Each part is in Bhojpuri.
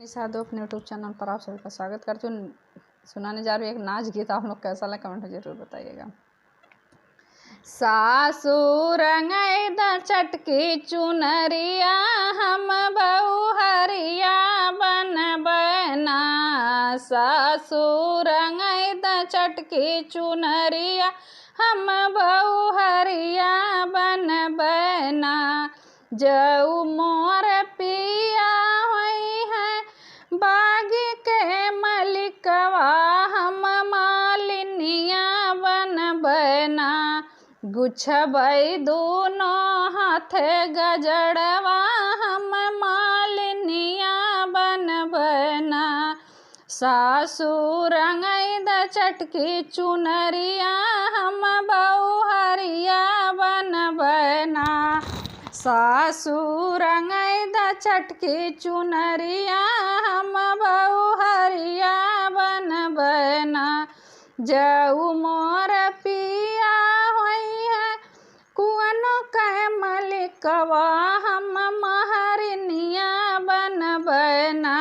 साधु अपने यूट्यूब चैनल पर आप सभी का स्वागत करती हूँ। सुनाने जा रही हूँ एक नाच गीत, आप लोग कैसा लगा कमेंट में जरूर बताइएगा। सासू रंगैद चटकी चुनरिया हम बहू हरिया बनबना। सासू रंगैद चटकी चुनरिया हम बहू हरिया बनबना। जऊ मोर पिया होई है बाग के मलिकवा हम मालिनिया बनबना। गुछबै दोनों हाथ गजड़वा हम मालिनिया बनबना। सासू रंगैद चटकी चुनरिया हम बहू हरिया बनबना। सासू रंगैद चटकी चुनरिया हम बहू हरिया बनबना। जऊ मोर पिया होई है कुअनो के मलिकवा हम महरनिया बनबना।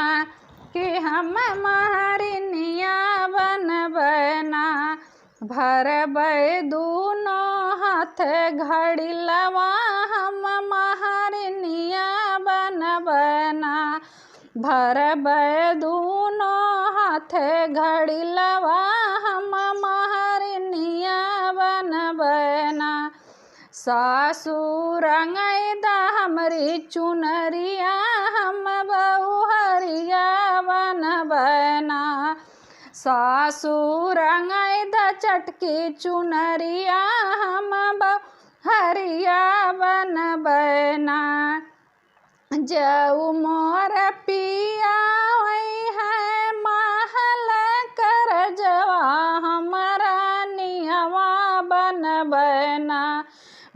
कि हम महरनिया बनबना। भरबै दोनों हाथ घड़िलवा हम महरनिया बनबना। भरबै दोनों हाथ घड़िलवा हम महरनिया बनबना। सासू रंगैद हमरी चुनरिया हम बहू हरिया बनबना। सासू रंगैद चटकी चुनरिया हम बहू हरिया बनबना। जऊ मोर पिया होई है महल करजवा हमरा नियवा बनबना।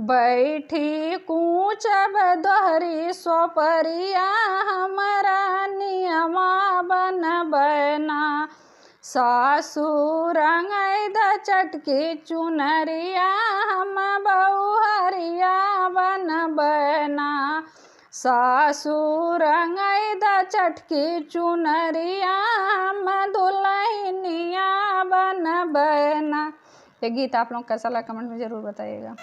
बैठी कूचब दोहरी सोपरिया हमरा नियमा बनबना। सासू रंगैद चटकी चुनरिया हम बहू हरिया बनबना। सासू रंगैद चटकी चुनरिया हम दुल्हनिया बनबना। ये गीत आप लोग कैसा लगा कमेंट में ज़रूर बताइएगा।